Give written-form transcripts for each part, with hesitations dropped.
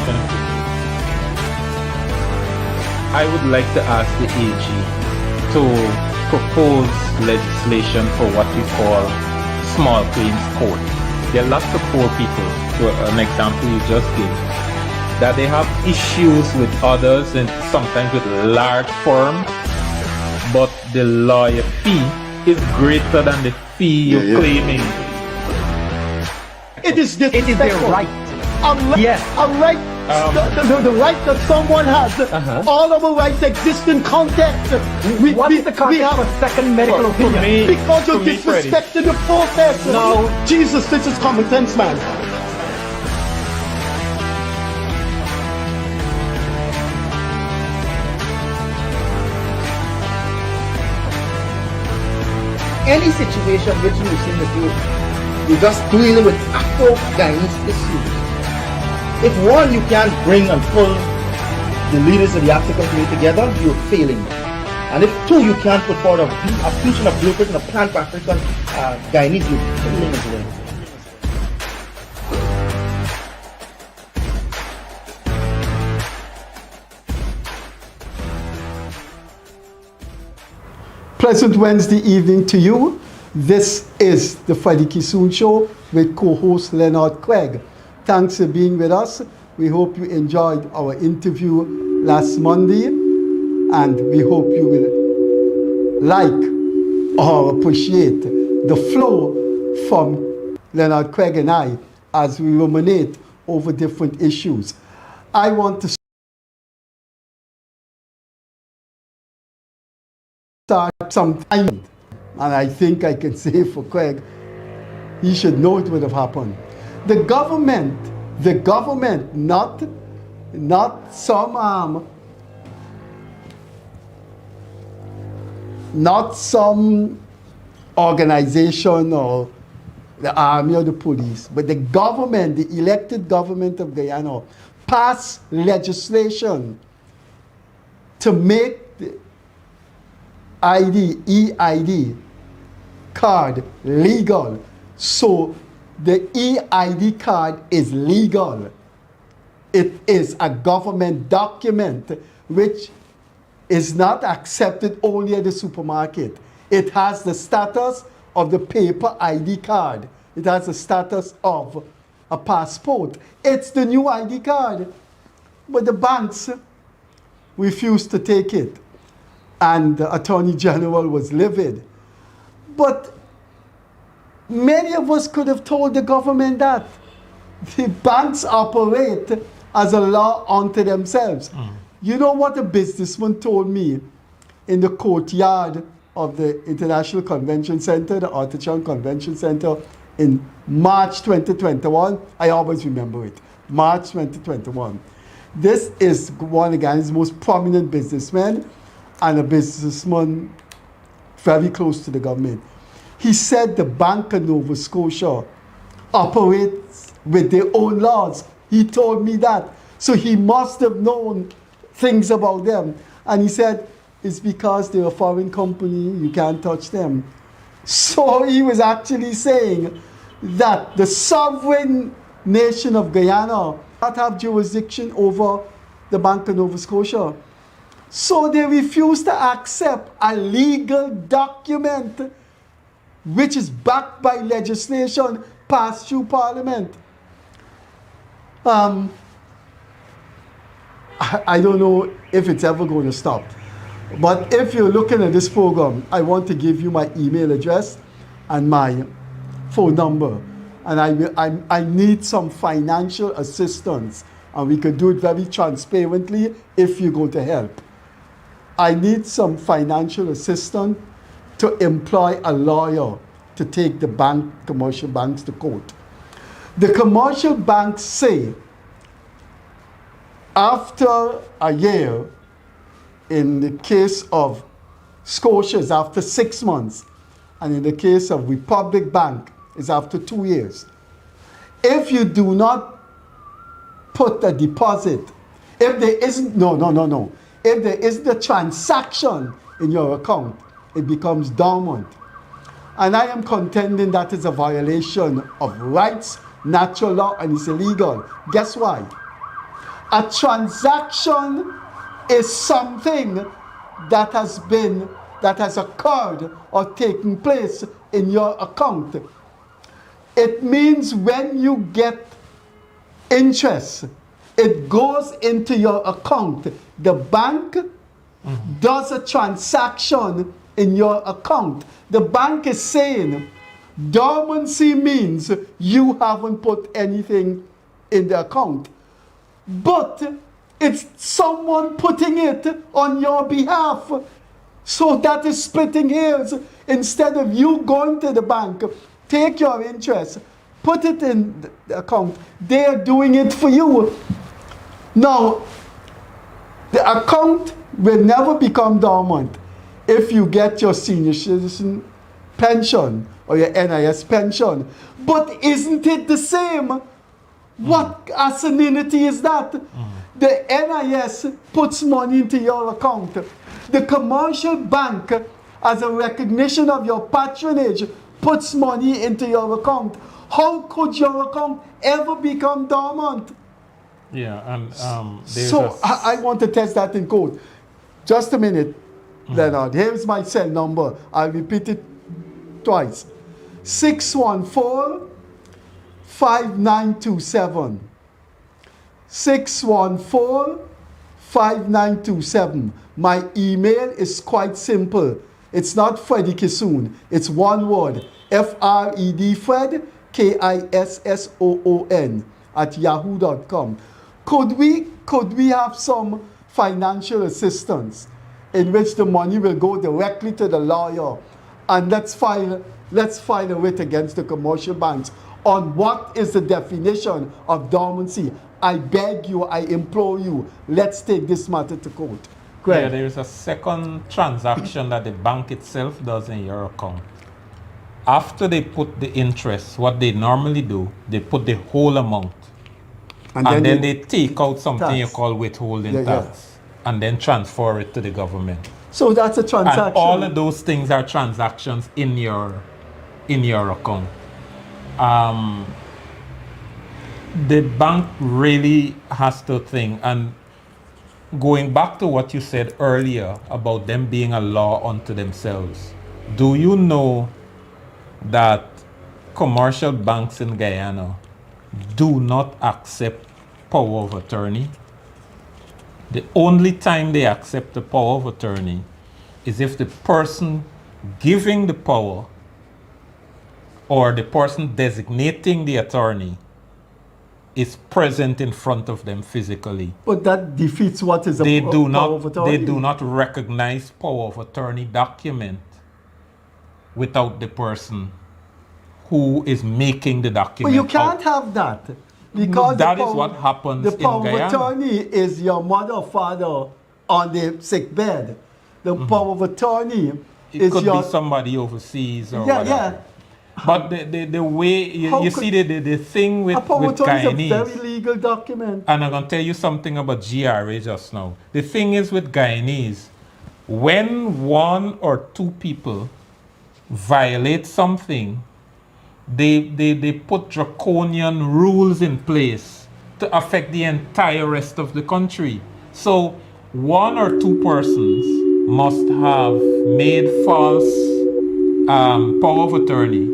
Definitely. I would like to ask the AG to propose legislation for what we call small claims court. There are lots of poor people, to an example you just gave, that they have issues with others and sometimes with large firms, but the lawyer fee is greater than the fee you're claiming. It is their right. Yes. A right, the right that someone has. All of our rights exist in context. What is the context of a second medical opinion? Because you're disrespecting the process. No. Jesus, this is common sense, man. Any situation which you see that you're just dealing with Afro-Guyanese issues. If one, you can't bring and pull the leaders of the African community together, you're failing. And if two, you can't put forward a vision, a blueprint, and a plan for African Guyanese, you're failing as well. Pleasant Wednesday evening to you. This is the Freddie Kissoon Show with co-host Leonard Craig. Thanks for being with us. We hope you enjoyed our interview last Monday, and we hope you will like or appreciate the flow from Leonard Craig and I as we ruminate over different issues. I want to start sometime, and I think I can say for Craig, he should know it would have happened. The government, not some organization or the army or the police, but the government, the elected government of Guyana, passed legislation to make the EID card legal. So the EID card is legal. It is a government document which is not accepted only at the supermarket. It has the status of the paper ID card. It has the status of a passport. It's the new ID card. But the banks refused to take it. And the Attorney General was livid. But many of us could have told the government that the banks operate as a law unto themselves. You know what a businessman told me in the courtyard of the International Convention Center, the Artichoke Convention Center, in March 2021? I always remember it. March 2021. This is one of Ghana's most prominent businessmen and a businessman very close to the government. He said the Bank of Nova Scotia operates with their own laws. He told me that. So he must have known things about them. And he said, it's because they're a foreign company, you can't touch them. So he was actually saying that the sovereign nation of Guyana not have jurisdiction over the Bank of Nova Scotia. So they refuse to accept a legal document which is backed by legislation passed through Parliament. I don't know if it's ever going to stop. But if you're looking at this program, I want to give you my email address and my phone number. And I need some financial assistance. And we could do it very transparently if you're going to help. I need some financial assistance to employ a lawyer to take the commercial banks to court. The commercial banks say after a year, in the case of Scotia's after 6 months, and in the case of Republic Bank is after 2 years. If you do not put a deposit, if there isn't, if there isn't a transaction in your account, it becomes dormant. And I am contending that is a violation of rights, natural law, and it's illegal. Guess why? A transaction is something that has occurred or taken place in your account. It means when you get interest, it goes into your account. The bank does a transaction in your account. The bank is saying dormancy means you haven't put anything in the account. But it's someone putting it on your behalf. So that is splitting hairs. Instead of you going to the bank, take your interest, put it in the account, they are doing it for you. Now, the account will never become dormant if you get your senior citizen pension or your NIS pension. But isn't it the same? What asininity is that? The NIS puts money into your account. The commercial bank, as a recognition of your patronage, puts money into your account. How could your account ever become dormant? Yeah, and so I want to test that in code. Just a minute, Leonard. Here's my cell number. I'll repeat it twice. 614-5927. 614-5927. My email is quite simple. It's not Freddie Kissoon. It's one word. F-R-E-D, Fred, Kissoon @yahoo.com. Could we have some financial assistance in which the money will go directly to the lawyer, and let's file a writ against the commercial banks on what is the definition of dormancy? I beg you, I implore you, let's take this matter to court. Yeah, there is a second transaction that the bank itself does in your account. After they put the interest, what they normally do, they put the whole amount. And then they take out something you call withholding tax and then transfer it to the government. So that's a transaction. And all of those things are transactions in your account. The bank really has to think, and going back to what you said earlier about them being a law unto themselves, do you know that commercial banks in Guyana do not accept power of attorney? The only time they accept the power of attorney is if the person giving the power or the person designating the attorney is present in front of them physically. But that defeats what is They do power of attorney. They do not recognize power of attorney document without the person who is making the document. But you can't have that. Because that is what happens the in power of Guyana. attorney is your mother or father on the sick bed. The power of attorney it could be somebody overseas or whatever. Yeah. But the way you see the thing with Guyanese, is a very legal document. and I'm gonna tell you something about GRA just now. The thing is with Guyanese, when one or two people violate something, they put draconian rules in place to affect the entire rest of the country. So one or two persons must have made false power of attorney.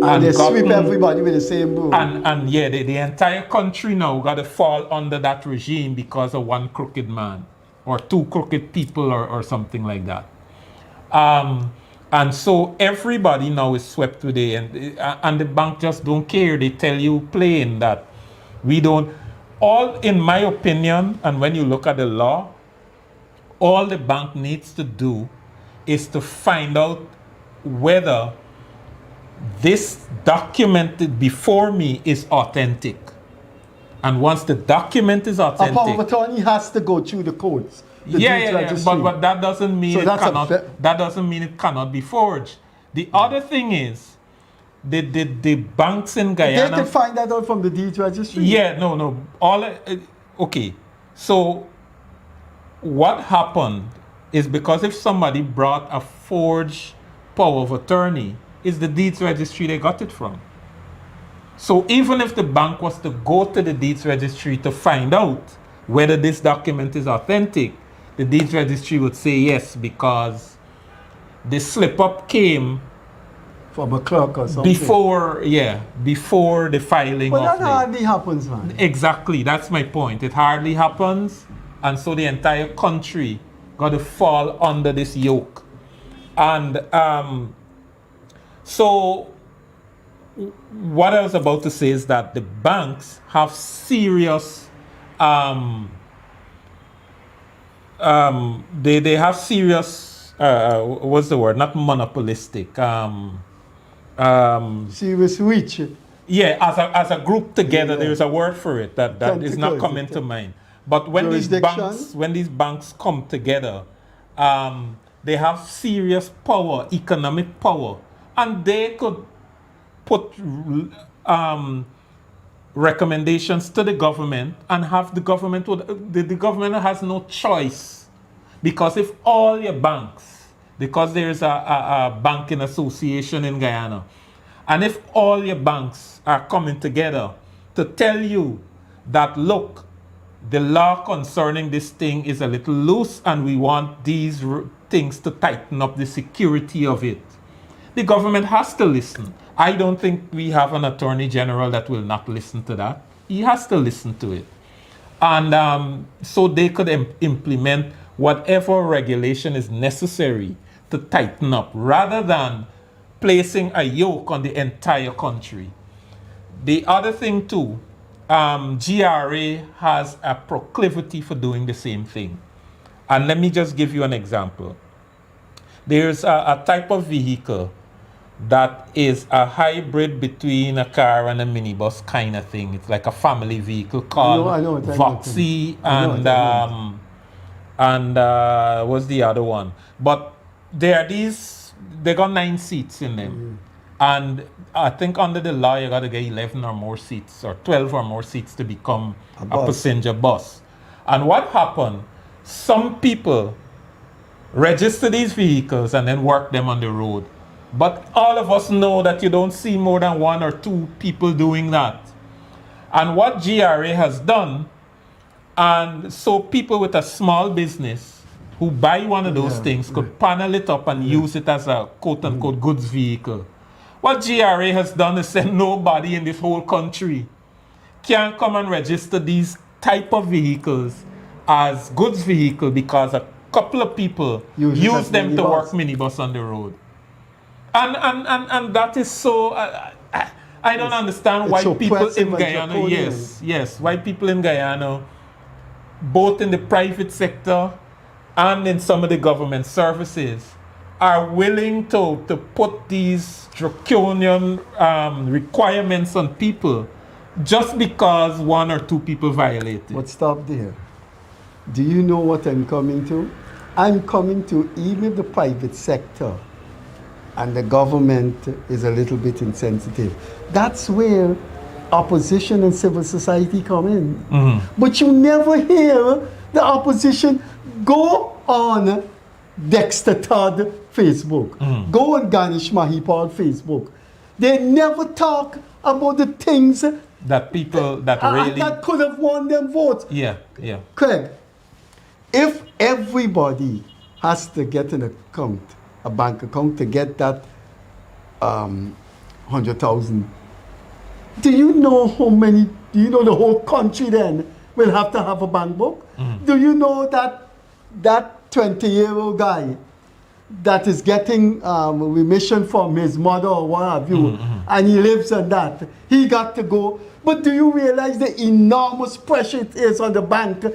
And they sweep everybody with the same rule. And the entire country now got to fall under that regime because of one crooked man or two crooked people or something like that. And so everybody now is swept with it, and the bank just don't care. They tell you plain that we don't. All, in my opinion, and when you look at the law, all the bank needs to do is to find out whether this document before me is authentic. And once the document is authentic, a power of attorney has to go through the courts. But that doesn't mean that doesn't mean it cannot be forged. The other thing is the banks in Guyana. They could find that out from the deeds registry. Yeah, no. Okay. So what happened is because if somebody brought a forged power of attorney, is the deeds registry they got it from. So even if the bank was to go to the deeds registry to find out whether this document is authentic, the deeds registry would say yes, because the slip-up came from a clerk or something. before the filing But of that hardly happens, man. Exactly, that's my point. It hardly happens, and so the entire country got to fall under this yoke. And so what I was about to say is that the banks have serious they have serious what's the word? Not monopolistic. Serious reach. Yeah, as a group together, Yeah. there is a word for it that is not Tentacles, coming to mind. But when these banks come together, they have serious power, economic power, and they could put recommendations to the government and have the government the government has no choice, because if all your banks, because there is a banking association in Guyana, and if all your banks are coming together to tell you that, look, the law concerning this thing is a little loose and we want these things to tighten up the security of it, the government has to listen. I don't think we have an attorney general that will not listen to that. He has to listen to it. And so they could implement whatever regulation is necessary to tighten up, rather than placing a yoke on the entire country. The other thing too, GRA has a proclivity for doing the same thing. And let me just give you an example. There's a type of vehicle that is a hybrid between a car and a minibus kind of thing. It's like a family vehicle called Voxy and what's the other one? But they got 9 seats in them. And I think under the law, you got to get 11 or more seats or 12 or more seats to become a passenger bus. And what happened? Some people register these vehicles and then work them on the road. But all of us know that you don't see more than 1 or 2 people doing that. And what GRA has done, and so people with a small business who buy one of those things could panel it up and use it as a quote-unquote goods vehicle. What GRA has done is say nobody in this whole country can come and register these type of vehicles as goods vehicle, because a couple of people use them to work minibus on the road. And that is so... I don't understand why people in Guyana, why people in Guyana, both in the private sector and in some of the government services, are willing to put these draconian requirements on people just because 1 or 2 people violate it. But stop there. Do you know what I'm coming to? I'm coming to, even if the private sector and the government is a little bit insensitive, that's where opposition and civil society come in. But you never hear the opposition go on Dexter Todd Facebook, go on Ganesh Mahipal Facebook. They never talk about the things that people that could have won them votes. Craig, if everybody has to get an account, a bank account, to get that 100,000, do you know how many? Do you know the whole country then will have to have a bank book? Do you know that 20-year-old guy that is getting remission from his mother or what have you, and he lives on that, he got to go? But do you realize the enormous pressure it is on the bank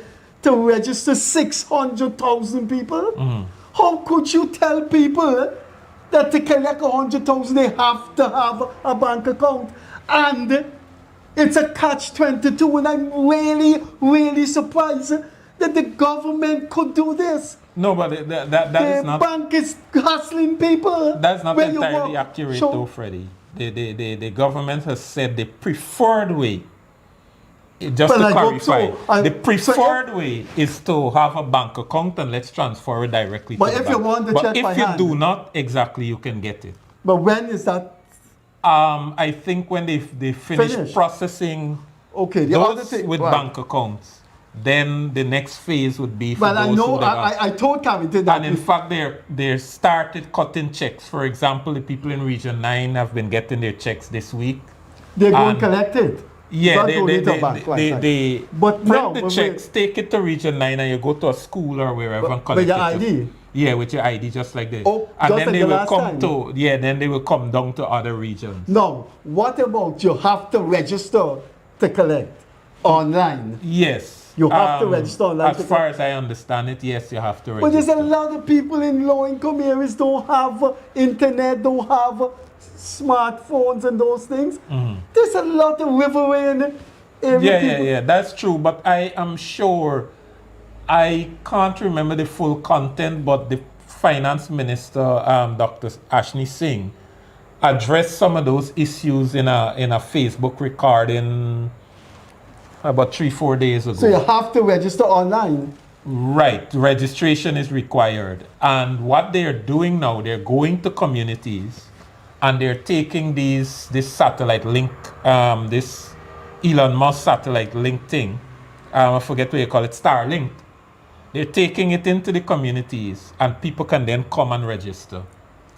to register 600,000 people? How could you tell people that to collect 100,000 they have to have a bank account? And it's a catch-22, and I'm really, really surprised that the government could do this. No, but that is not... The bank is hustling people. That's not entirely accurate though, Freddie. The government has said the preferred way, just to clarify, the preferred way is to have a bank account and let's transfer it directly to the bank. But if you want to check by hand, if you do not, exactly, you can get it. But when is that? I think when they finish processing the those other thing, with bank accounts, then the next phase would be for But I those know, who I told Carrington that. and in fact, they started cutting checks. For example, the people in Region 9 have been getting their checks this week. they're going and- to collect it. Yeah, Not they donate it back, right. But print now, the but checks, take it to Region 9, and you go to a school or wherever and collect with your it. ID? Yeah, with your ID, just like this. Oh, and just then like they the will last come time. to, then they will come down to other regions. No, what about you have to register to collect online? Yes. You have to register online As to far as I understand it, yes, you have to register. But there's a lot of people in low-income areas don't have internet, don't have smartphones and those things. There's a lot of riverine area. Yeah, that's true. But I am sure, I can't remember the full content, but the finance minister, Dr. Ashni Singh, addressed some of those issues in a Facebook recording about 3-4 days ago. So you have to register online. Right, registration is required. And what they're doing now, they're going to communities and they're taking this satellite link, this Elon Musk satellite link thing. I forget what you call it, Starlink. They're taking it into the communities and people can then come and register.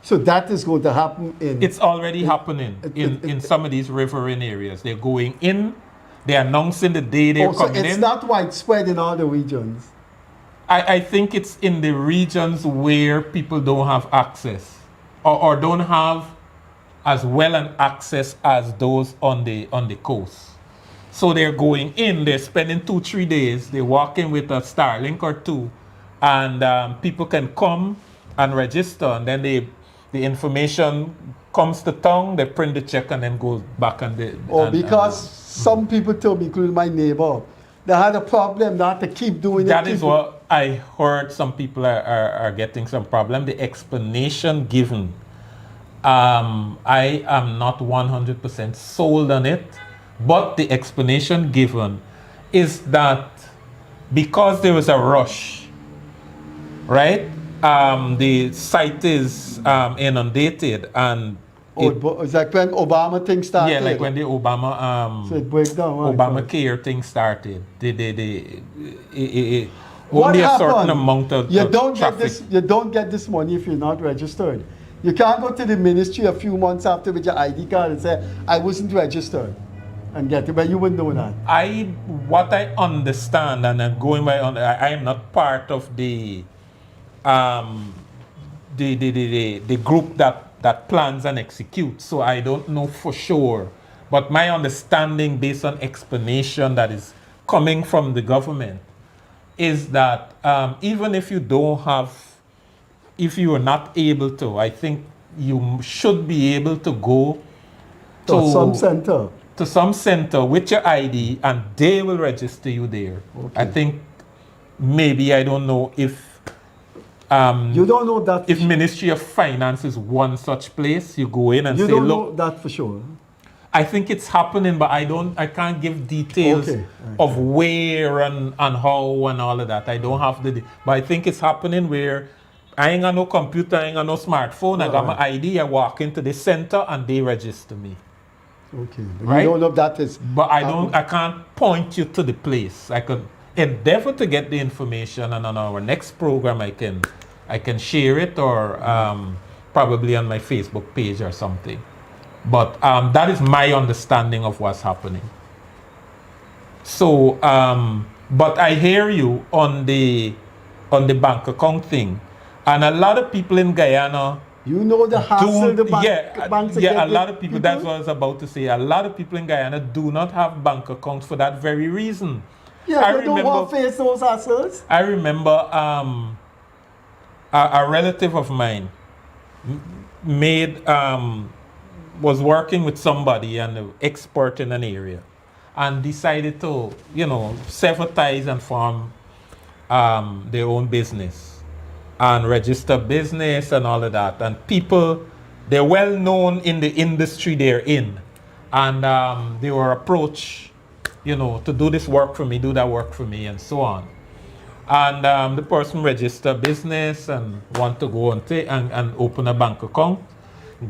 So that is going to happen in... It's already happening in some of these riverine areas. They're going in, they're announcing the day they're so coming it's in. not widespread in all the regions. I think it's in the regions where people don't have access or don't have as well an access as those on the coast. So they're going in, they're spending 2-3 days, they walk in with a Starlink or two, and people can come and register, and then the information comes to town, they print the check and then goes back Because some people told me, including my neighbor, they had a problem not to keep doing it. That is what I heard. Some people are getting some problem. The explanation given, I am not 100% sold on it, but the explanation given is that because there was a rush, right? The site is inundated and it's like when Obama thing started. yeah, like when the Obama so it breaks down. Right? Obamacare thing started. What Only a happened? certain amount of You don't get traffic. this. You don't get this money if you're not registered. You can't go to the ministry a few months after with your ID card and say, "I wasn't registered," and get it. But you wouldn't know that. What I understand, and I'm going by on, I am not part of the group that plans and executes, so I don't know for sure. But my understanding, based on explanation that is coming from the government, is that even if you don't have, if you are not able to, I think you should be able to go To some center. to some center with your ID and they will register you there. Okay. I think maybe, I don't know if You don't know that. if Ministry of Finance is one such place, you go in and You say, don't look, know that for sure. I think it's happening, but I can't give details Okay. of where and how and all of that. I don't have but I think it's happening where I ain't got no computer, I ain't got no smartphone, I got my ID, I walk into the center and they register me. Okay. Right? You don't know if that is. But I can't point you to the place. I could endeavor to get the information, and on our next program I can share it, or probably on my Facebook page or something. But that is my understanding of what's happening. So, but I hear you on the bank account thing, and a lot of people in Guyana. You know the hassle the banks are a getting lot of people. That's what I was about to say. A lot of people in Guyana do not have bank accounts for that very reason. Yeah, they don't want to face those hassles. I remember a relative of mine was working with somebody and an expert in an area, and decided to, sever ties and form their own business and register business and all of that. And people, they're well known in the industry they're in, and they were approached, to do this work for me, do that work for me, and so on. And the person registered business and want to go and open a bank account,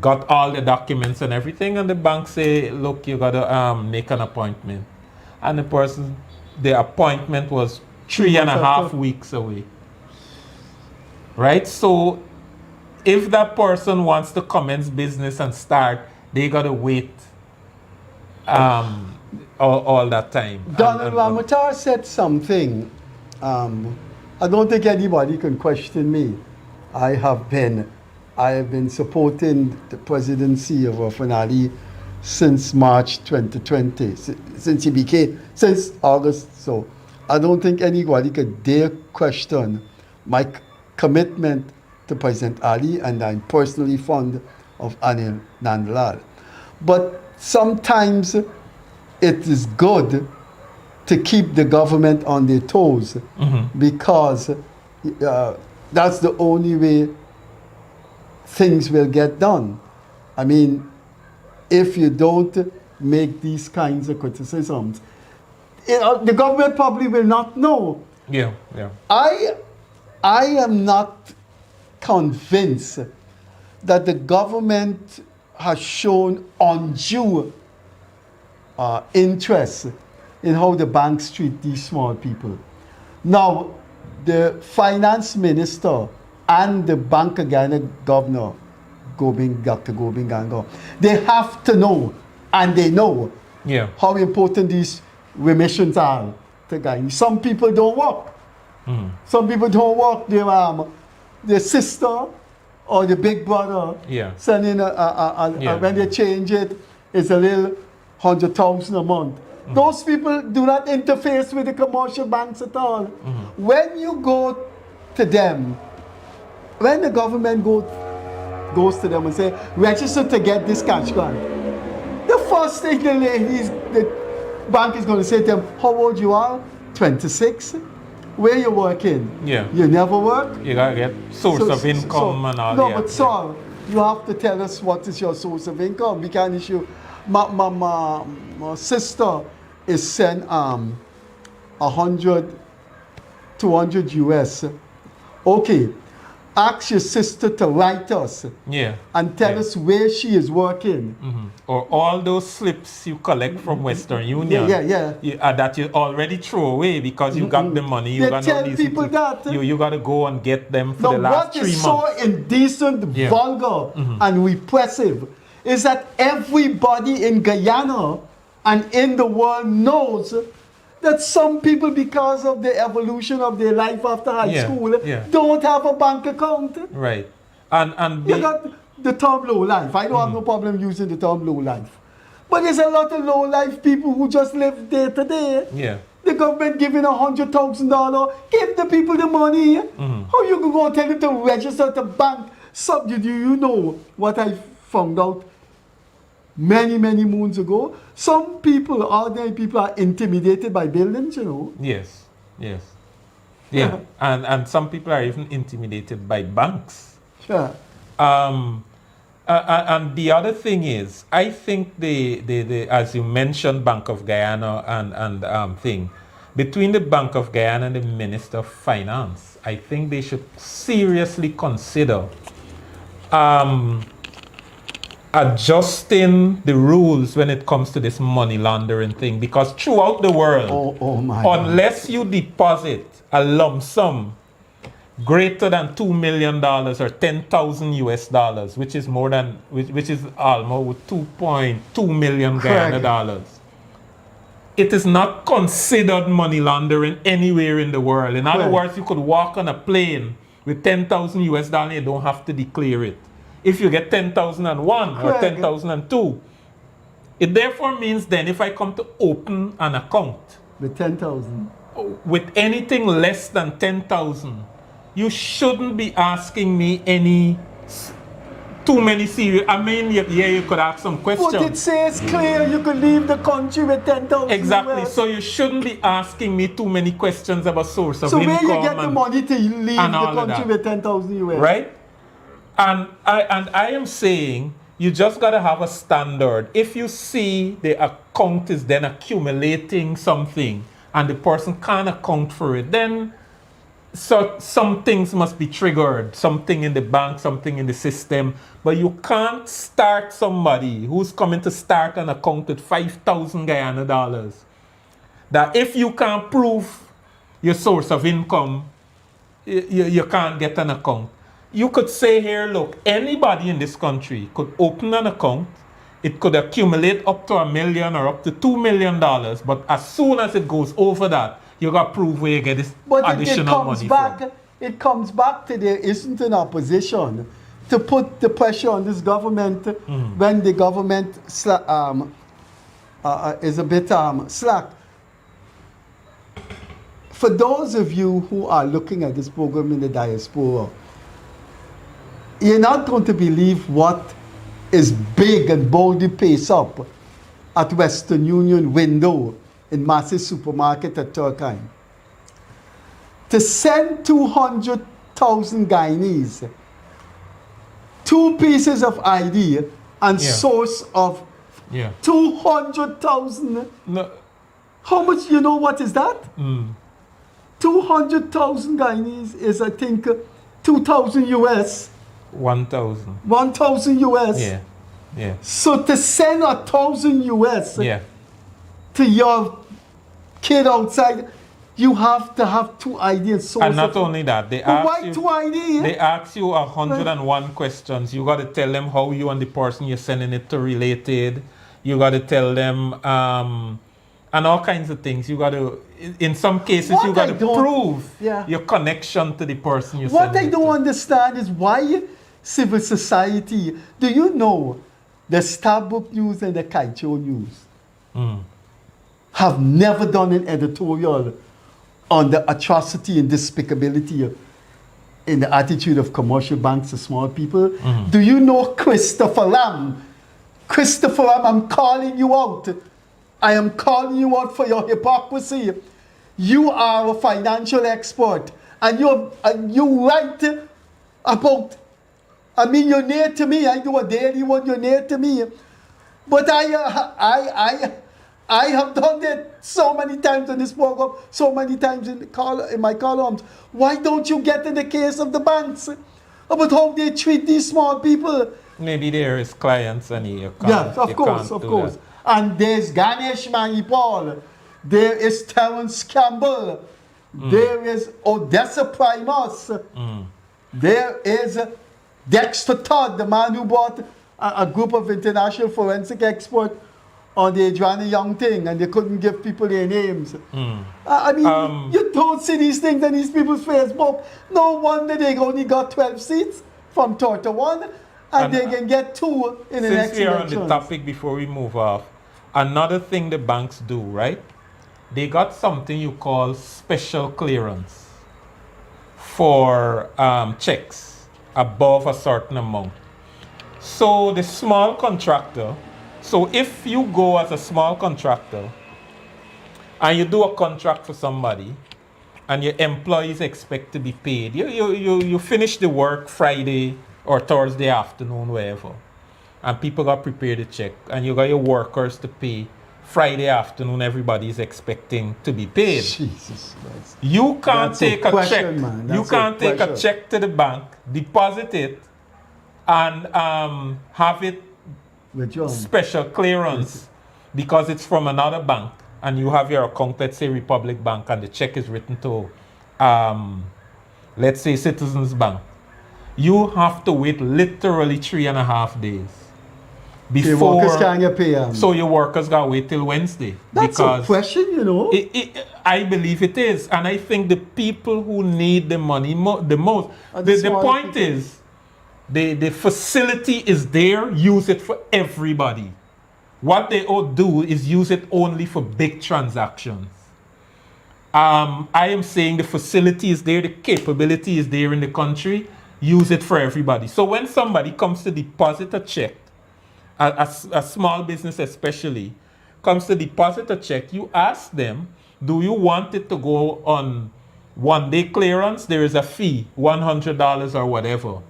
got all the documents and everything, and the bank say, look, you gotta make an appointment. And the person the appointment was 3.5 weeks away. Right? So if that person wants to commence business and start, they got to wait all that time. Donald Ramatar said something. I don't think anybody can question me. I have been supporting the presidency of Finale since March 2020, since August. So I don't think anybody could dare question my commitment to President Ali, and I'm personally fond of Anil Nandlal. But sometimes it is good to keep the government on their toes, because that's the only way things will get done. I mean, if you don't make these kinds of criticisms, the government probably will not know. Yeah. I am not convinced that the government has shown undue interest in how the banks treat these small people. Now, the finance minister and the Bank of Ghana governor, Dr. Gobin Gango, they have to know, and they know, how important these remissions are to Ghana. Some people don't work. Some people don't work. Their sister or the big brother sending when they change it, it's a little 100,000 a month. Those people do not interface with the commercial banks at all. When you go to them, when the government goes to them and say, register to get this cash grant, the first thing the bank is going to say to them, how old you are? 26? Where you working? You never work? You got to get source of income and all that. No, but sir, you have to tell us what is your source of income. We can't issue. My sister is sent 100, 200 US. Okay, ask your sister to write us and tell us where she is working. Or all those slips you collect from Western Union that you already throw away because you got the money. You got tell people that. You got to go and get them for the last 3 months. What is so indecent, vulgar, and repressive is that everybody in Guyana and in the world knows that some people, because of the evolution of their life after high school, don't have a bank account. Right. And you got the term low life. I don't have no problem using the term low life. But there's a lot of low life people who just live day to day. The government giving $100,000, give the people the money. How you can go and tell them to register at the bank? You know what I found out many moons ago? Some people, ordinary people, are intimidated by buildings, you know. Yes. And some people are even intimidated by banks. And the other thing is, I think the as you mentioned, Bank of Guyana and thing, between the Bank of Guyana and the Minister of Finance, I think they should seriously consider adjusting the rules when it comes to this money laundering thing, because throughout the world, unless you deposit a lump sum greater than $2 million or 10,000 US dollars, which is which is almost 2.2 million Guyana dollars, it is not considered money laundering anywhere in the world. In other words, you could walk on a plane with 10,000 US dollars, you don't have to declare it. If you get 10,001 or 10,002, it therefore means then if I come to open an account with 10,000, with anything less than 10,000, you shouldn't be asking me too many serious. I mean, you could ask some questions. But it says clear you could leave the country with 10,000. Exactly. So you shouldn't be asking me too many questions about source of income. So where you get the money to leave the country with 10,000 US? Right? And I am saying you just got to have a standard. If you see the account is then accumulating something and the person can't account for it, then some things must be triggered. Something in the bank, something in the system. But you can't start somebody who's coming to start an account with 5,000 Guyana dollars. that if you can't prove your source of income, you can't get an account. You could say here, look, anybody in this country could open an account. It could accumulate up to $1 million or up to $2 million, but as soon as it goes over that, you got to prove where you get this additional money from. It comes back to there isn't an opposition to put the pressure on this government when the government is a bit slack. For those of you who are looking at this program in the diaspora, you're not going to believe what is big and boldly paced up at Western Union window in massive supermarket at Turkine. To send 200,000 Guyanese 2 pieces of ID and source of 200,000. No. How much, you know what is that? 200,000 Guyanese is, I think, 2,000 US. 1,000. 1,000 US. Yeah. Yeah. So to send 1,000 US Yeah. to your kid outside, you have to have 2 ID and source. And not only that, they But ask why you, 2 ID? they ask you 101 questions. You got to tell them how you and the person you're sending it to related. You got to tell them and all kinds of things. You got to, in some cases, What you got I to don't- prove Yeah. your connection to the person you're What sending I it don't to. understand is why civil society, do you know the Starbuck News and the Kaicho News have never done an editorial on the atrocity and despicability in the attitude of commercial banks to small people? Do you know Christopher Lamb? Christopher Lamb, I'm calling you out. I am calling you out for your hypocrisy. You are a financial expert, and you write about, I mean, you're near to me. I do a daily one, you're near to me. But I have done that so many times in this program, so many times in my columns. Why don't you get in the case of the banks about how they treat these small people? Maybe there is clients and you can't. Yes, of you course, can't of do course. that. And there's Ganesh Manipal. There is Terence Campbell. There is Odessa Primus. There is Dexter Todd, the man who brought a group of international forensic experts on the Adriana Young thing, and they couldn't give people their names. I mean, you don't see these things on these people's Facebook. No wonder they only got 12 seats from 31, and they can get 2 in the next Since we are on elections. the topic before we move off, another thing the banks do, right? They got something you call special clearance for checks above a certain amount. So the small contractor, so if you go as a small contractor and you do a contract for somebody and your employees expect to be paid, you finish the work Friday or Thursday afternoon, wherever, and people got prepared to check, and you got your workers to pay Friday afternoon, everybody is expecting to be paid. Jesus Christ. You can't That's take a a question, check. man. You That's can't a take a question. check to the bank, deposit it, and have it Withdrawn. special clearance because it's from another bank, and you have your account, let's say Republic Bank, and the check is written to, let's say Citizens Bank. You have to wait literally 3.5 days The before. workers can't get paid. So your workers got to wait till Wednesday. That's a question, you know. I believe it is, and I think the people who need the money the most. Are The small point people. is, the facility is there. Use it for everybody. What they ought to do is use it only for big transactions. I am saying the facility is there, the capability is there in the country. Use it for everybody. So when somebody comes to deposit a check, a small business especially, comes to deposit a check, you ask them, do you want it to go on 1-day clearance? There is a fee, $100 or whatever,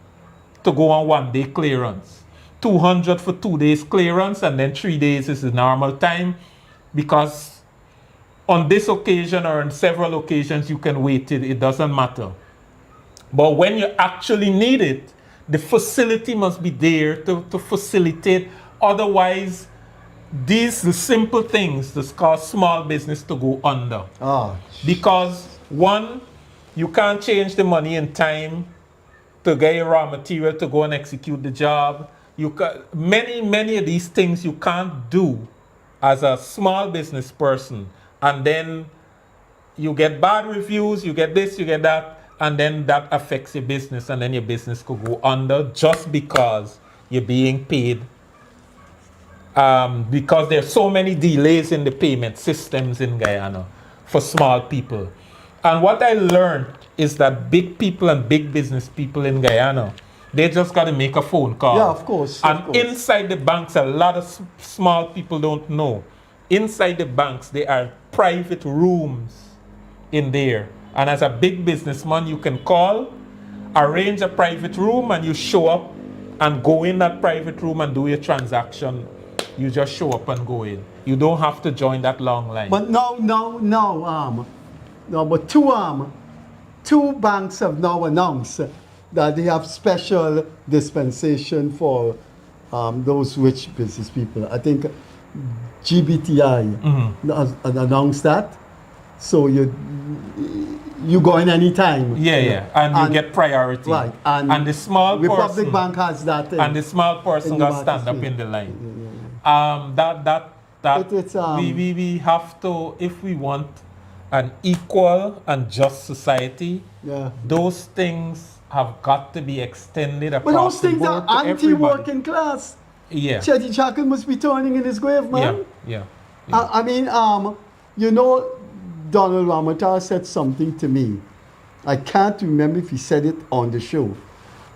to go on 1-day clearance. $200 for 2 days clearance, and then 3 days is the normal time, because on this occasion or on several occasions you can wait it doesn't matter. But when you actually need it, the facility must be there to facilitate. Otherwise, these simple things that cause small business to go under. Because one, you can't change the money in time to get your raw material to go and execute the job. You can, many of these things you can't do as a small business person, and then you get bad reviews, you get this, you get that, and then that affects your business, and then your business could go under just because you're being paid. Because there's so many delays in the payment systems in Guyana for small people. And what I learned is that big people and big business people in Guyana, they just got to make a phone call. Yeah, of course. And inside the banks, a lot of small people don't know. Inside the banks, there are private rooms in there. And as a big businessman, you can call, arrange a private room, and you show up and go in that private room and do your transaction. You just show up and go in. You don't have to join that long line. But but two banks have now announced that they have special dispensation for those rich business people. I think GBTI has announced that. So you go in any time. And you get priority. Right. And the small Republic person, Bank has that. And the small person got to stand up in the line. We have to, if we want an equal and just society, those things have got to be extended across But those things the are board to anti-working class. Yeah. Chetty Chaka must be turning in his grave, man. Yeah. I mean, Donald Ramatar said something to me. I can't remember if he said it on the show,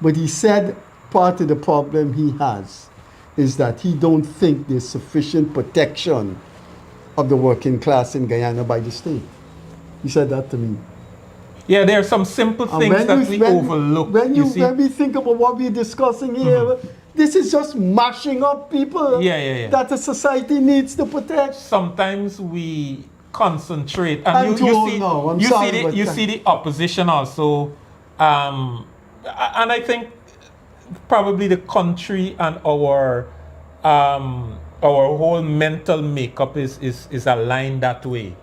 but he said part of the problem he has is that he don't think there's sufficient protection of the working class in Guyana by the state. He said that to me. Yeah, there are some simple things that we overlook. When we think about what we're discussing here, this is just mashing up people that the society needs to protect. Sometimes we concentrate, and you see the opposition also, and I think probably the country and our whole mental makeup is aligned that way.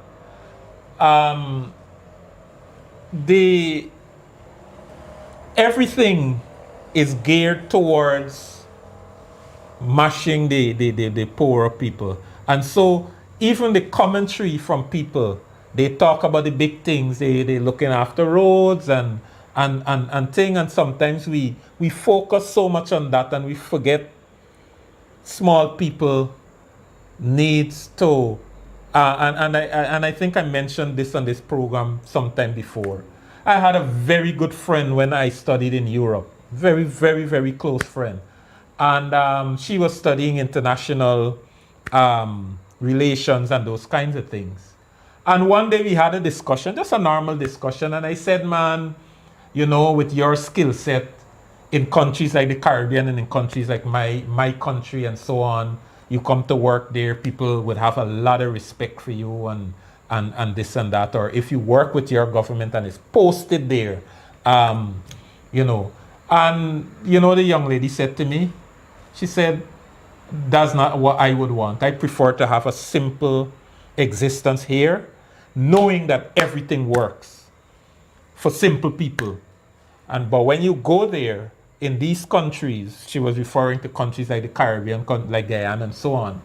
Everything is geared towards mashing the poorer people, and so even the commentary from people, they talk about the big things, they looking after roads and thing, and sometimes we focus so much on that and we forget small people needs to and I think I mentioned this on this program sometime before. I had a very good friend when I studied in Europe, very, very, very close friend, and she was studying international relations and those kinds of things. And one day we had a discussion, just a normal discussion, and I said, man, with your skill set in countries like the Caribbean and in countries like my country and so on, you come to work there, people would have a lot of respect for you and this and that. Or if you work with your government and it's posted there, And, the young lady said to me, she said, that's not what I would want. I prefer to have a simple existence here, knowing that everything works for simple people. But when you go there, in these countries, she was referring to countries like the Caribbean, like Guyana and so on,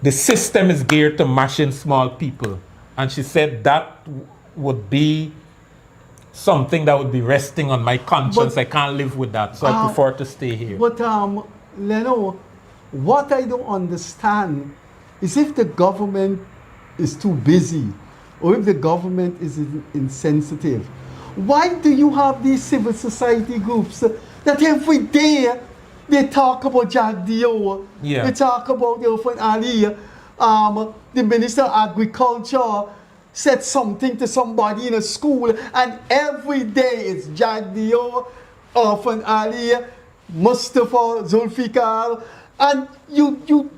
the system is geared to mashing small people. And she said that would be something that would be resting on my conscience. I can't live with that, so I prefer to stay here. But, Leno, what I don't understand is if the government is too busy or if the government is insensitive, why do you have these civil society groups that every day they talk about Jack Dio, they talk about Irfan Ali, the Minister of Agriculture said something to somebody in a school, and every day it's Jack Dio, Irfan Ali, Mustafa, Zulfikar, and you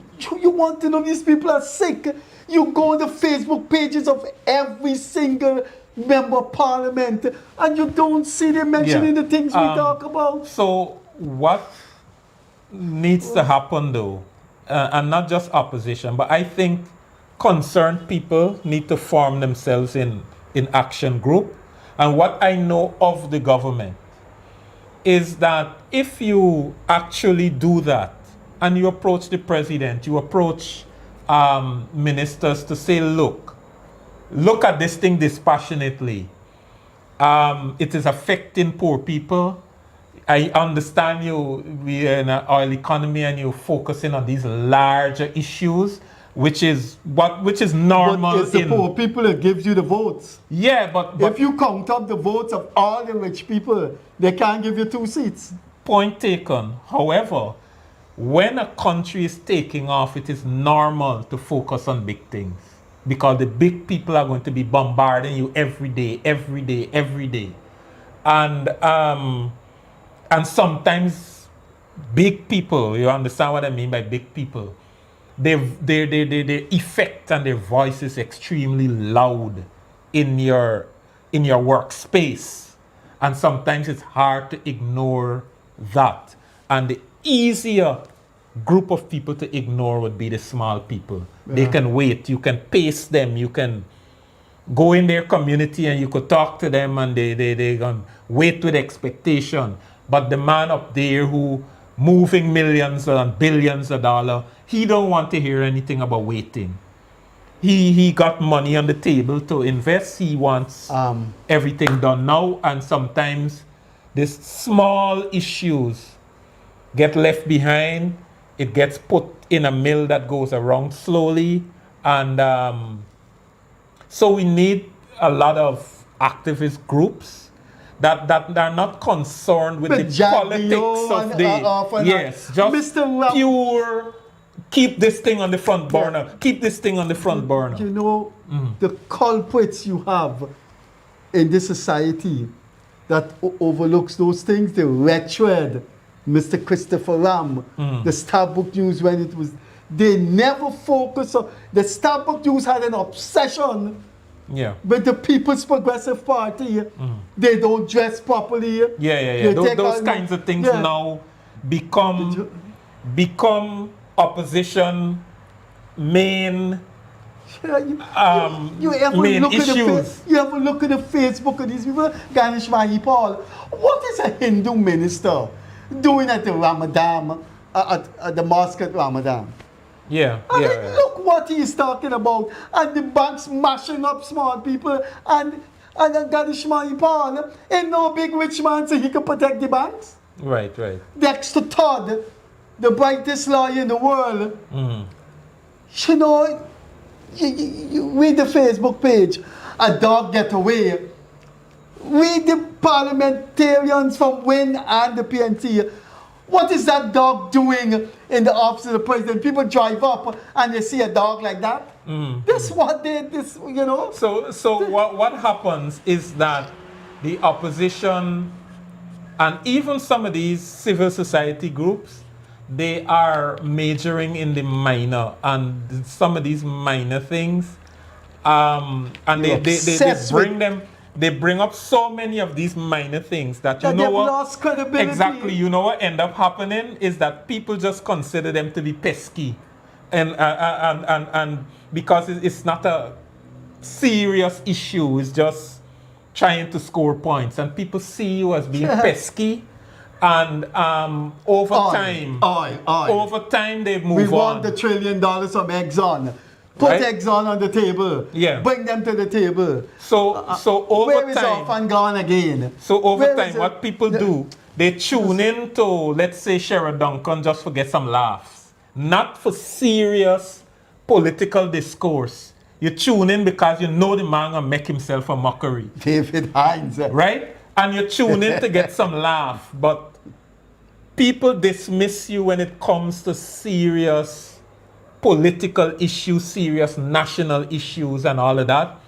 want to know these people are sick. You go on the Facebook pages of every single member of parliament and you don't see them mentioning the things we talk about. So what needs to happen though and not just opposition, but I think concerned people need to form themselves in action group. And what I know of the government is that if you actually do that and you approach the president, you approach ministers to say, look at this thing dispassionately. It is affecting poor people. I understand we are in an oil economy and you're focusing on these larger issues, which is normal. But it's the poor people that gives you the votes. Yeah, but if you count up the votes of all the rich people, they can't give you 2 seats. Point taken. However, when a country is taking off, it is normal to focus on big things because the big people are going to be bombarding you every day. And sometimes big people, you understand what I mean by big people, their effect and their voice is extremely loud in your workspace. And sometimes it's hard to ignore that. And the easier group of people to ignore would be the small people. Yeah. They can wait. You can pace them. You can go in their community and you could talk to them and they can wait with expectation. But the man up there who moving millions and billions of dollars, he don't want to hear anything about waiting. He got money on the table to invest. He wants everything done now. And sometimes these small issues get left behind. It gets put in a mill that goes around slowly. And so we need a lot of activist groups that are not concerned with the politics of the... Yes, just pure... Keep this thing on the front burner. Yeah. Keep this thing on the front burner. You know, the culprits you have in this society that overlooks those things, the wretched Mr. Christopher Ram, the Starbuck News when it was... They never focus on... The Starbuck News had an obsession with the People's Progressive Party. They don't dress properly. Those kinds of things now become opposition main main issues. You ever look at the Facebook of these people? Ganesh Mahipal. What is a Hindu minister doing at the Ramadan, at the mosque at Ramadan? Look what he's talking about. And the banks mashing up small people. And Ganesh Mahipal ain't no big rich man so he can protect the banks. Right. Dexter Todd, the brightest lawyer in the world. You know, you read the Facebook page, a dog get away. Read the parliamentarians from WIN and the PNC. What is that dog doing in the office of the president? People drive up and they see a dog like that. This what they, you know. So what happens is that the opposition and even some of these civil society groups, they are majoring in the minor and some of these minor things, and they bring up so many of these minor things that you know what lost credibility. Exactly, you know what end up happening is that people just consider them to be pesky, and because it's not a serious issue, it's just trying to score points, and people see you as being pesky. And over time they move on. We want the $1 trillion from Exxon. Put Exxon on the table. Bring them to the table. So over where time, is our fund gone again? So over time, what people do, they tune in to, let's say, Sherrod Duncan just for get some laughs, not for serious political discourse. You tune in because you know the man will make himself a mockery. David Hines, right? And you tune in to get some laugh, but people dismiss you when it comes to serious political issues, serious national issues and all of that.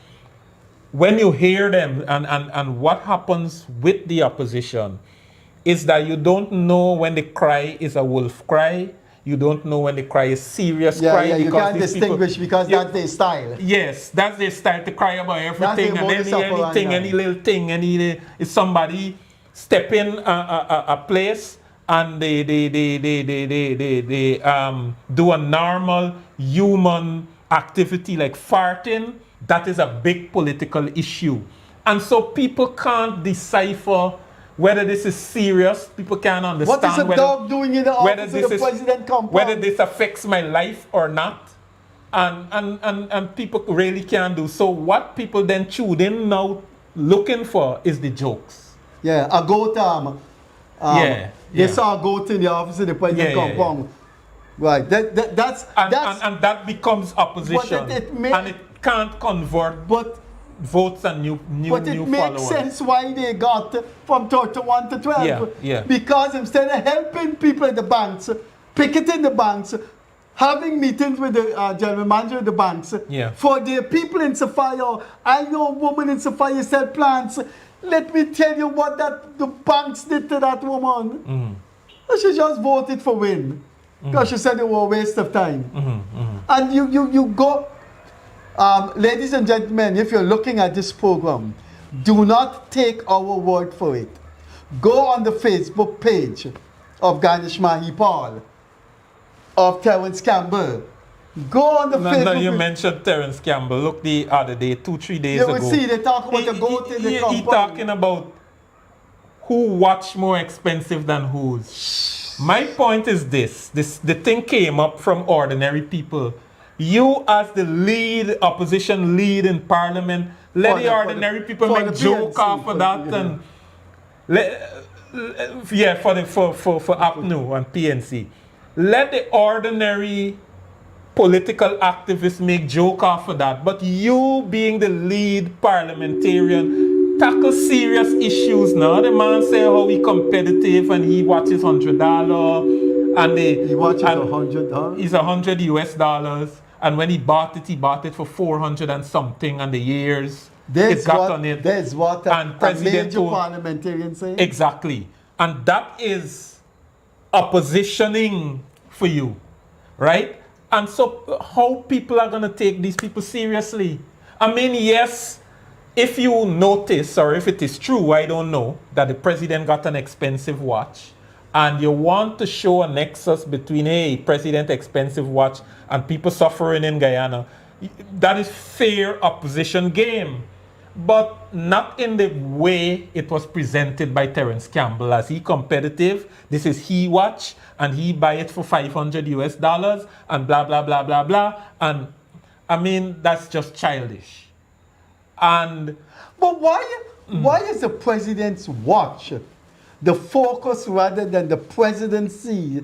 When you hear them and what happens with the opposition is that you don't know when the cry is a wolf cry. You don't know when the cry is serious cry. You can't distinguish because that's their style. Yes, that's their style to cry about everything and anything, any little thing, if somebody step in a place and they do a normal human activity like farting, that is a big political issue. And so people can't decipher whether this is serious. People can't understand What is a dog doing in the office of the president compound? whether this affects my life or not. And people really can't do. So what people then tune in now looking for is the jokes. Yeah, a goat they saw a goat in the office of the president compound. Right. That's and that becomes opposition. And it can't convert votes and new but it makes followers. sense why they got from 31 to 12. Yeah. Because instead of helping people at the banks, picketing the banks, having meetings with the general manager of the banks, for the people in Sophia, I know a woman in Sophia sell plants. Let me tell you what the banks did to that woman. She just voted for win. Because she said it was a waste of time. And you go, ladies and gentlemen, if you're looking at this program, do not take our word for it. Go on the Facebook page of Ganesh Mahipal, of Terence Campbell. Go on the Facebook No, you page. mentioned Terence Campbell. Look, the other day, 2-3 days ago. You will see, they talk about the goat in the compound. He talking about who watch more expensive than whose. My point is this. The thing came up from ordinary people. You as the lead, opposition lead in parliament, let the ordinary people make joke off of that and for APNU and PNC. Let the ordinary political activists make joke off of that. But you being the lead parliamentarian, tackle serious issues now. The man say how he competitive and he watches $100 and he watches $100. It's $100 US. And when he bought it for 400 and something, and the years it got on it. There's what and a major parliamentarian say. Exactly. And that is oppositioning for you, right? And so how people are going to take these people seriously? I mean, yes, if you notice, or if it is true, I don't know, that the president got an expensive watch, and you want to show a nexus between, hey, president expensive watch and people suffering in Guyana, that is fair opposition game. But not in the way it was presented by Terence Campbell as he competitive. This is he watch and he buy it for $500 US and blah, blah, blah, blah, blah. And I mean, that's just childish. But why is the president's watch the focus rather than the presidency,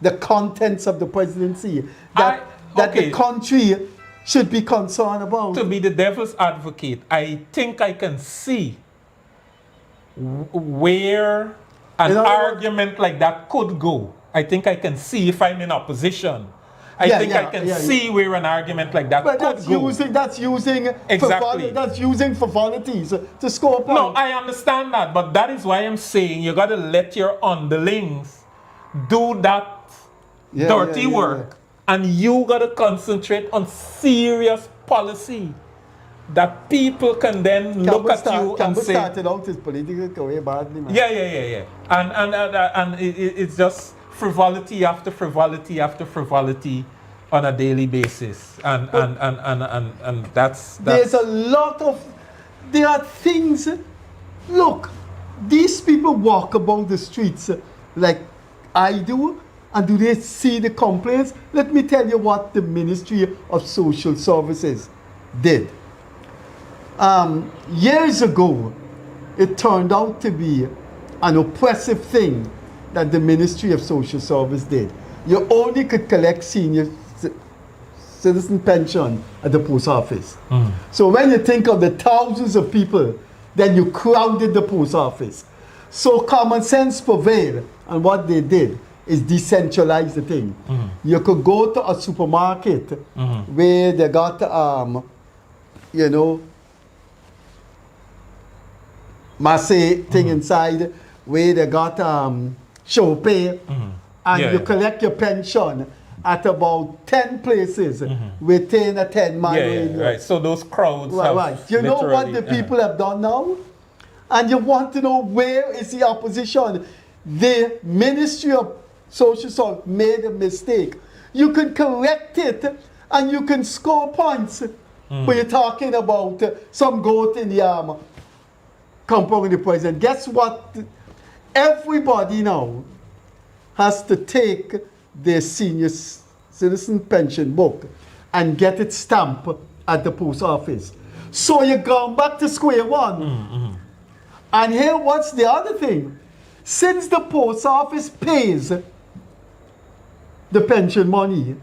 the contents of the presidency that the country should be concerned about? To be the devil's advocate, I think I can see where an argument like that could go. I think I can see if I'm in opposition. I can see where an argument like that could go. That's using exactly. That's using frivolities to score points. No, I understand that, but that is why I'm saying you got to let your underlings do that dirty work. And you got to concentrate on serious policy that people can then look at you and say... started out his political career badly, man. Yeah. And it's just frivolity after frivolity after frivolity on a daily basis. And that's... There's a lot of... There are things... Look, these people walk about the streets like I do. And do they see the complaints? Let me tell you what the Ministry of Social Services did. Years ago, it turned out to be an oppressive thing that the Ministry of Social Service did. You only could collect senior citizen pension at the post office. So when you think of the thousands of people, then you crowded the post office. So common sense prevailed, and what they did is decentralize the thing. You could go to a supermarket where they got, masse thing inside, where they got show pay, and you collect your pension at about 10 places within a 10-mile radius. Right. So those crowds have You know what the people have done now? And you want to know where is the opposition? the Ministry of Social Services made a mistake. You can correct it and you can score points. But you're talking about some goat in the compound in the president. Guess what? Everybody now has to take their senior citizen pension book and get it stamped at the post office. So you're going back to square one. And here, what's the other thing? Since the post office pays the pension money,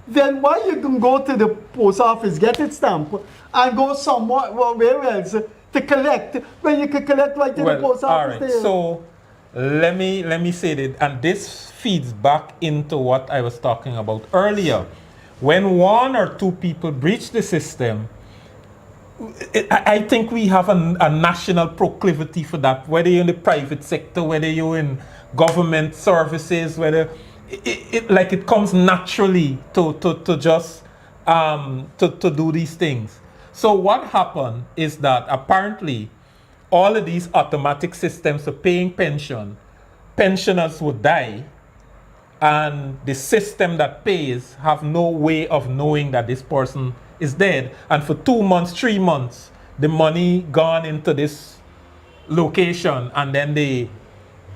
then why you can go to the post office, get it stamped, and go somewhere where else to collect when you can collect right in the post office? All right. There. So let me say that, and this feeds back into what I was talking about earlier. When one or two people breach the system, I think we have a national proclivity for that, whether you're in the private sector, whether you're in government services, whether it comes naturally to just to do these things. So what happened is that apparently all of these automatic systems for paying pensioners would die, and the system that pays have no way of knowing that this person is dead. And for 2 months, 3 months, the money gone into this location, and then the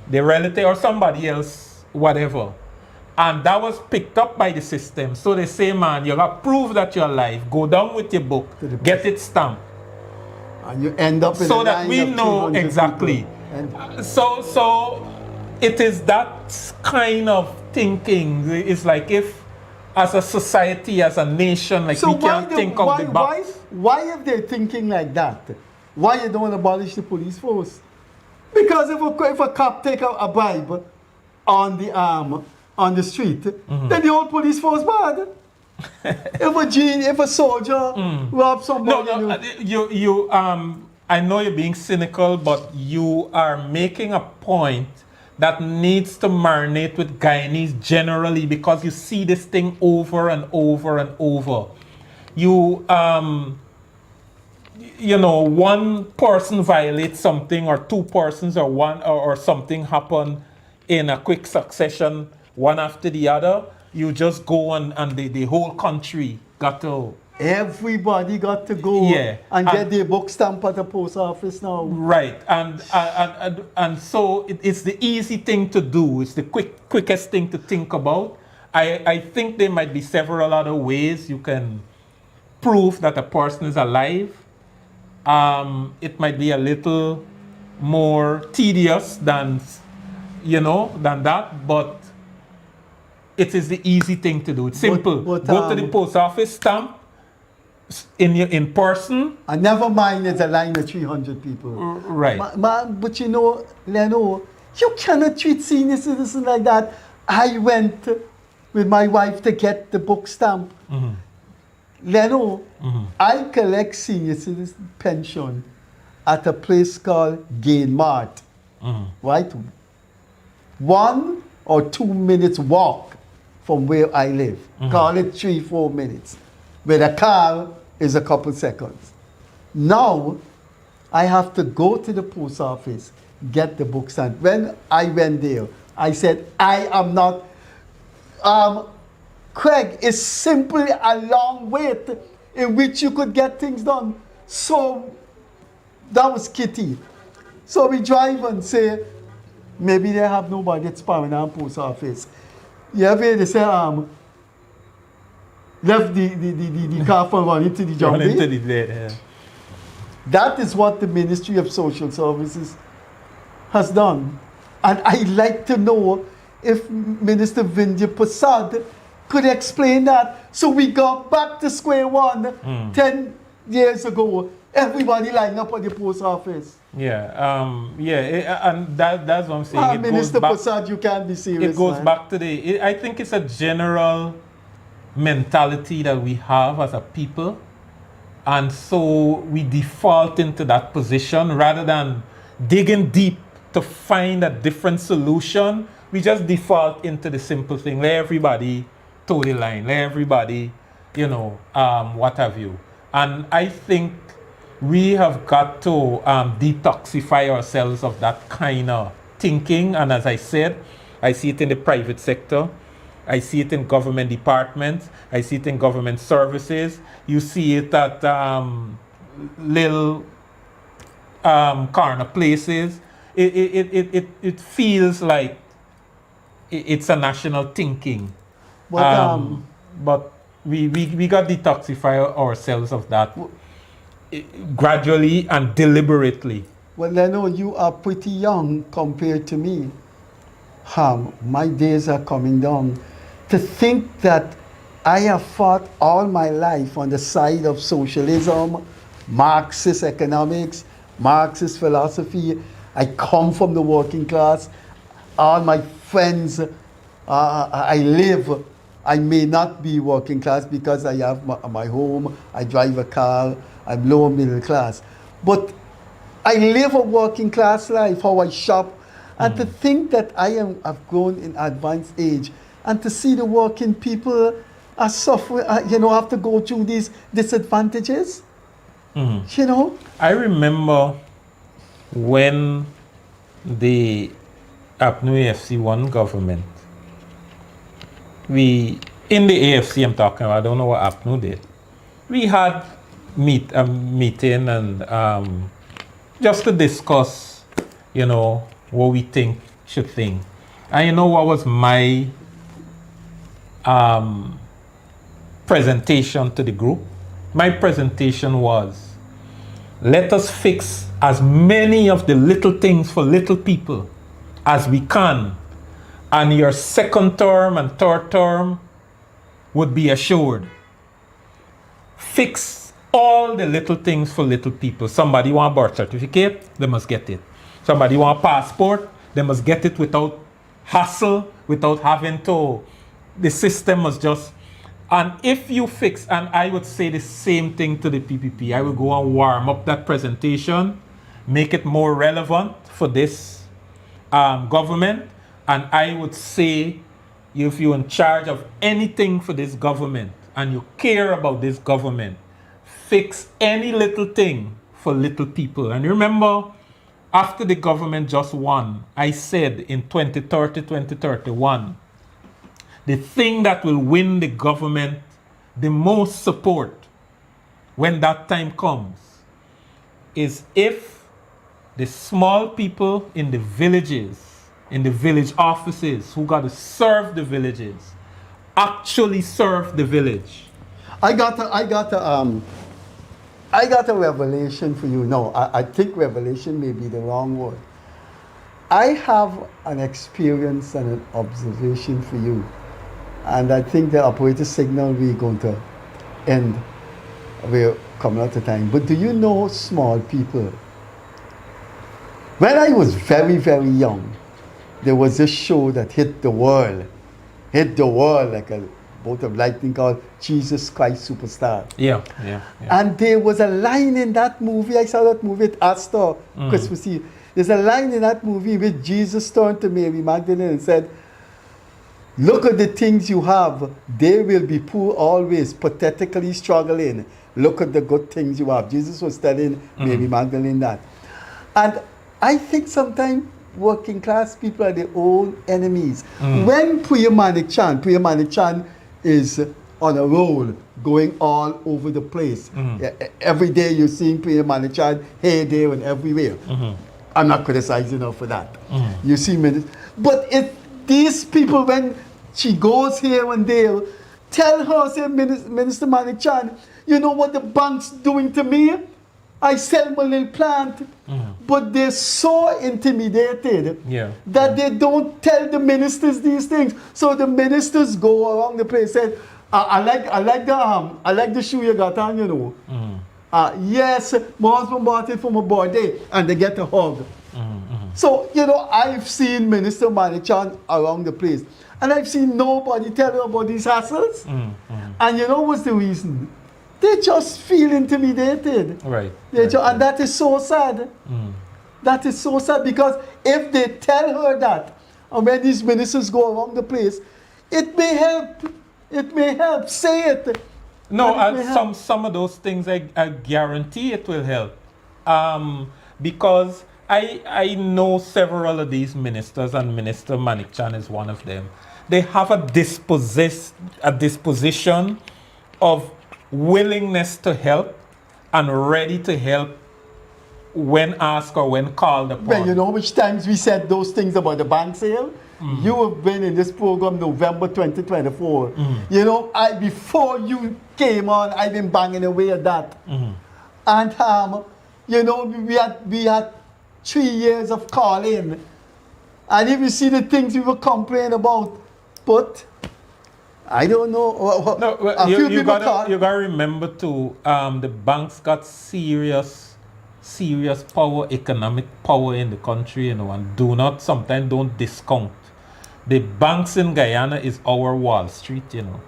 relative or somebody else, whatever. And that was picked up by the system. So they say, man, you got to prove that you're alive. Go down with your book, get it stamped. And you end up in so a that line we of know 300 exactly. people. And So it is that kind of thinking. It's like if, as a society, as a nation, like we can't think of the box. Why if they're thinking like that? Why you don't abolish the police force? Because if a cop take a bribe on the street, then the whole police force bad. if a soldier robs somebody, I know you're being cynical, but you are making a point that needs to marinate with Guyanese generally, because you see this thing over and over and over. One person violates something, or two persons, or one or something happen in a quick succession, one after the other. You just go and the whole country got to. Everybody got to go and get their book stamped at the post office now. Right, and so it's the easy thing to do. It's the quickest thing to think about. I think there might be several other ways you can prove that a person is alive. It might be a little more tedious than that, but it is the easy thing to do. It's simple. Go to the post office, stamp in person. And never mind, it's a line of 300 people. Right. But Leonard, you cannot treat senior citizens like that. I went with my wife to get the book stamp. Leonard, I collect senior citizen pension at a place called Gain Mart. Right? 1 or 2 minutes walk from where I live. Call it 3-4 minutes. With a car is a couple seconds. Now, I have to go to the post office, get the book stamped. When I went there, I said, I am not... Craig, it's simply a long wait in which you could get things done. So, that was Kitty. So we drive and say, maybe they have nobody at Sparrow post office. You ever they say, left the car for running to the jungle. That is what the Ministry of Social Services has done. And I'd like to know if Minister Vindya Prasad could explain that. So we got back to square one 10 years ago. Everybody lined up at the post office. And that's what I'm saying. Minister Prasad, you can't be serious. It goes back to I think it's a general mentality that we have as a people, and so we default into that position rather than digging deep to find a different solution. We just default into the simple thing. Let everybody toe the line. Let everybody, what have you. And I think we have got to detoxify ourselves of that kind of thinking, and as I said, I see it in the private sector. I see it in government departments. I see it in government services. You see it at little corner places. It feels like it's a national thinking. But we got to detoxify ourselves of that gradually and deliberately. Well, Leonard, you are pretty young compared to me. My days are coming down. To think that I have fought all my life on the side of socialism, Marxist economics, Marxist philosophy. I come from the working class. All my friends, I may not be working class because I have my home, I drive a car, I'm lower middle class. But I live a working class life, how I shop. And to think that I've grown in advanced age, and to see the working people are suffering, have to go through these disadvantages. I remember when the APNU AFC won government, in the AFC I'm talking about, I don't know what APNU did. We had a meeting and just to discuss, what we should think. And what was my presentation to the group? My presentation was, let us fix as many of the little things for little people as we can, and your second term and third term would be assured. Fix all the little things for little people. Somebody want a birth certificate, they must get it. Somebody want a passport, they must get it without hassle, without having to. The system must just. And if you fix, and I would say the same thing to the PPP, I will go and warm up that presentation, make it more relevant for this government, and I would say, if you're in charge of anything for this government and you care about this government, fix any little thing for little people. And remember, after the government just won, I said in 2030, 2031, the thing that will win the government the most support when that time comes is if the small people in the villages, in the village offices who got to serve the villages, actually serve the village. I got a revelation for you. No, I think revelation may be the wrong word. I have an experience and an observation for you. And I think the operator signal we're going to end. We're coming out of time. But do you know small people? When I was very, very young, there was a show that hit the world like a bolt of lightning called Jesus Christ Superstar. Yeah. And there was a line in that movie, I saw that movie at Astor, Christmas Eve. There's a line in that movie where Jesus turned to Mary Magdalene and said, look at the things you have. They will be poor always, pathetically struggling. Look at the good things you have. Jesus was telling Mary Magdalene that. And I think sometimes working class people are their own enemies. When Priya Manik Chan is on a roll, going all over the place. Every day you're seeing Priya Manik Chan here, there, and everywhere. I'm not criticizing her for that. You see, but if these people, when she goes here and there, tell her, say, Minister Manik Chan, you know what the bank's doing to me? I sell my little plant, but they're so intimidated that they don't tell the ministers these things. So the ministers go around the place and say, I like the shoe you got on, you know. Yes, my husband bought it for my birthday, and they get a hug. So, I've seen Minister Manik Chan around the place, and I've seen nobody tell her about these hassles. And you know what's the reason? They just feel intimidated. Right. And that is so sad. That is so sad, because if they tell her that, and when these ministers go around the place, it may help. It may help. Say it. No, some of those things I guarantee it will help. Because I know several of these ministers, and Minister Manikchan is one of them. They have a disposition of willingness to help and ready to help when asked or when called upon. Well, you know which times we said those things about the bank sale? You have been in this program November 2024. You know, before you came on, I've been banging away at that. And, you know, we had 3 years of calling. And if you see the things we were complaining about, but I don't know. No, well, you gotta remember too, the banks got serious power, economic power in the country, you know, and sometimes don't discount. The banks in Guyana is our Wall Street, you know.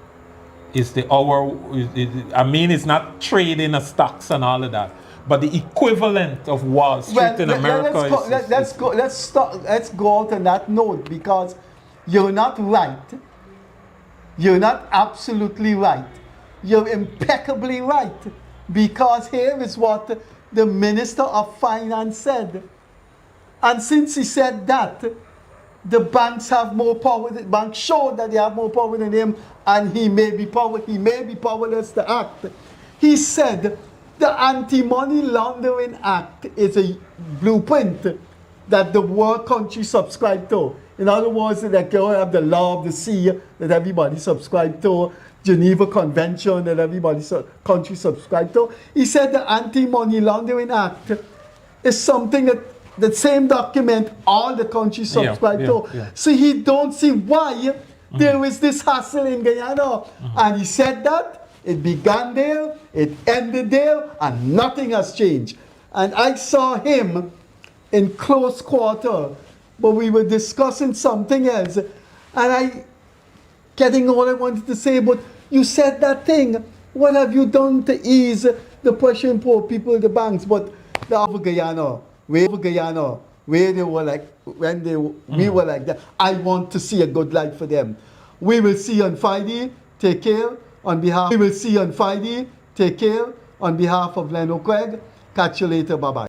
It's it's not trading of stocks and all of that, but the equivalent of Wall Street in America let's go out on that note, because you're not right. You're not absolutely right. You're impeccably right, because here is what the Minister of Finance said. And since he said that, the banks have more power. The banks showed that they have more power than him, and he may be powerless to act. He said the Anti-Money Laundering Act is a blueprint that the world country subscribe to. In other words, that you have the law of the sea that everybody subscribe to, Geneva Convention that everybody country subscribe to. He said the Anti-Money Laundering Act is something that the same document all the countries subscribe to. Yeah. So he don't see why there is this hassle in Guyana. And he said that it began there, it ended there, and nothing has changed. And I saw him in close quarter, but we were discussing something else. And getting all I wanted to say, but you said that thing. What have you done to ease the pressure in poor people in the banks? But the over Guyana, where they were like, we were like that. I want to see a good life for them. We will see on Friday. Take care. We will see on Friday. Take care. On behalf of Leonard Craig. Catch you later. Bye-bye.